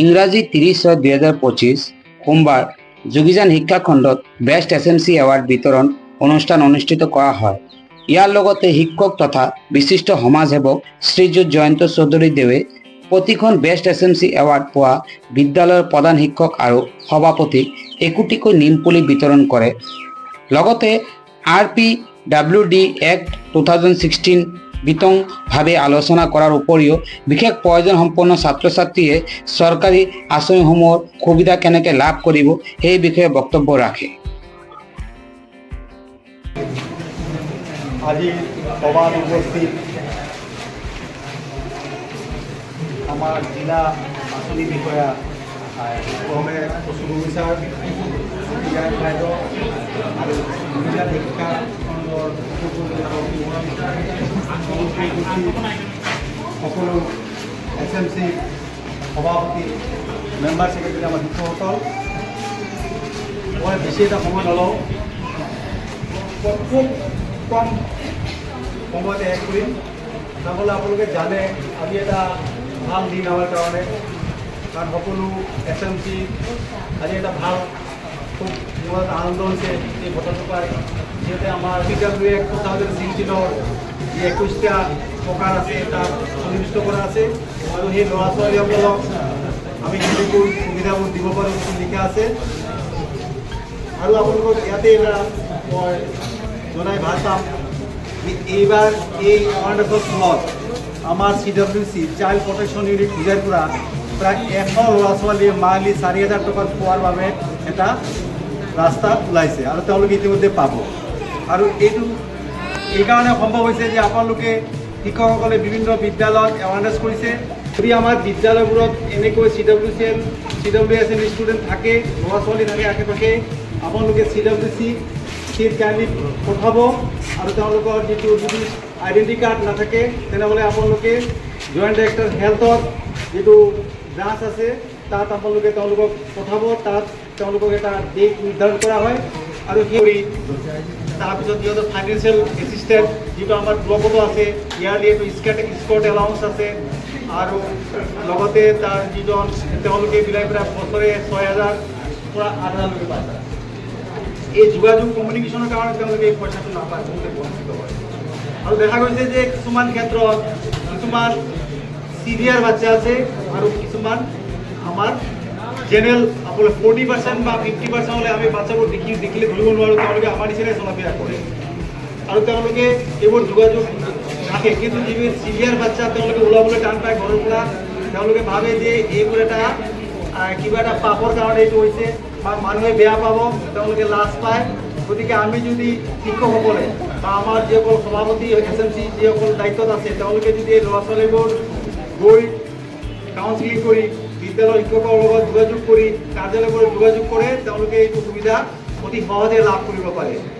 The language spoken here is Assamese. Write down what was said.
ইংৰাজী 30/2025 সোমবাৰ যোগীজান শিক্ষাখণ্ডত বেষ্ট এছএমচি এৱাৰ্ড বিতৰণ অনুষ্ঠান অনুষ্ঠিত কৰা হয়। ইয়াৰ লগতে শিক্ষক তথা বিশিষ্ট সমাজসেৱক শ্ৰীযুত জয়ন্ত চৌধুৰী দেৱে প্ৰতিখন বেষ্ট এছএমচি এৱাৰ্ড পোৱা বিদ্যালয়ৰ প্ৰধান শিক্ষক আৰু সভাপতিক একোটিকৈ নিমপুলি বিতৰণ কৰে। লগতে RPWD Act 2016 বিতংভাৱে আলোচনা কৰাৰ উপৰিও বিশেষ প্ৰয়োজন সম্পন্ন ছাত্ৰ ছাত্ৰীয়ে চৰকাৰী আঁচনিসমূহৰ সুবিধা কেনেকৈ লাভ কৰিব সেই বিষয়ে বক্তব্য ৰাখে। আজি সভাত উপস্থিত আমাৰ জিলা আঁচনি বিষয়া ক্ৰমে কচুগুৰি ছাৰ, বাইদেউ আৰু জিলা শিক্ষা খণ্ডৰ সকলো SMC সভাপতি, মেম্বাৰ ছেক্ৰেটাৰী, আমাৰ শিক্ষকসকল, মই বেছি এটা সময় নলওঁ, খুব কম সময়তে শেষ কৰিম। নহ'লে আপোনালোকে জানে আজি এটা ভাল দিন আমাৰ কাৰণে, কাৰণ সকলো SMC আজি এটা ভাল খুব মনত আনন্দ হৈছে এই বঁটাটো পাই। যিহেতু আমাৰ PWD Act 2016 যি 21টা প্ৰকাৰ আছে তাত সন্নিৱিষ্ট কৰা আছে, আৰু সেই ল'ৰা ছোৱালীসকলক আমি কেনেকৈ সুবিধাবোৰ দিব পাৰোঁ সেইটো লিখা আছে। আৰু আপোনালোকক ইয়াতে এটা মই জনাই ভাল পাম, এইবাৰ এই ওৱাণ্ডাৰফুল স্কুলত আমাৰ CWC child protection unit Vijayapura প্ৰায় 100 ল'ৰা ছোৱালীয়ে মাহিলী 4,000 টকা পোৱাৰ বাবে এটা ৰাস্তা ওলাইছে, আৰু তেওঁলোকে ইতিমধ্যে পাব। আৰু এইটো এইকাৰণে সম্ভৱ হৈছে যে আপোনালোকে শিক্ষকসকলে বিভিন্ন বিদ্যালয়ত এৱাৰনেছ কৰিছে। যদি আমাৰ বিদ্যালয়বোৰত এনেকৈ CWSN ষ্টুডেণ্ট থাকে, ল'ৰা ছোৱালী থাকে আশে পাশে, আপোনালোকে CWC চিট কাইণ্ডলি পঠাব, আৰু তেওঁলোকৰ যদি আইডেণ্টি কাৰ্ড নাথাকে তেনেহ'লে আপোনালোকে জইণ্ট ডাইৰেক্টৰ হেল্থৰ যিটো ব্ৰাঞ্চ আছে তাত আপোনালোকে তেওঁলোকক পঠাব। তাত তেওঁলোকক এটা ডেট নিৰ্ধাৰণ কৰা হয়, আৰু সেই তাৰপিছত সিহঁতৰ ফাইনেন্সিয়েল এছিষ্টেণ্ট যিটো আমাৰ ব্লকতো আছে, ইয়াৰলি এইটো স্কট এলাউন্স আছে, আৰু লগতে তাৰ যিজন তেওঁলোকে মিলাই পেলাই বছৰে 6,000 পৰা 8,000লৈকে পায়। এই যোগাযোগ কমিউনিকেশ্যনৰ কাৰণে তেওঁলোকে এই পইচাটো নাপায়, বহুতে বঞ্চিত হয়। আৰু দেখা গৈছে যে কিছুমান ক্ষেত্ৰত কিছুমান চিভিয়াৰ বাচ্চা আছে, আৰু কিছুমান আমাৰ জেনেৰেল আপোনাৰ 40% বা 50% হ'লে আমি বাচ্চাবোৰ দেখিলে ধৰিব নোৱাৰোঁ, তেওঁলোকে আমাৰ নিচিনাই চলা ফিৰা কৰে, আৰু তেওঁলোকে এইবোৰ যোগাযোগ থাকে। কিন্তু যিবোৰ চিভিয়াৰ বাচ্চা তেওঁলোকে ওলাবলৈ টান পায় ঘৰৰ পৰা, তেওঁলোকে ভাবে যে এইবোৰ এটা কিবা এটা পাপৰ কাৰণে এইটো হৈছে, বা মানুহে বেয়া পাব, তেওঁলোকে লাজ পায়। গতিকে আমি যদি শিক্ষকসকলে বা আমাৰ যিসকল সভাপতি SMC যিসকল দায়িত্বত আছে, তেওঁলোকে যদি এই ল'ৰা ছোৱালীবোৰ গৈ কাউন্সিলিং কৰি বিদ্যালয়ৰ শিক্ষকৰ লগত যোগাযোগ কৰি কাৰ্যালয়বোৰত যোগাযোগ কৰে, তেওঁলোকে এইটো সুবিধা অতি সহজে লাভ কৰিব পাৰে।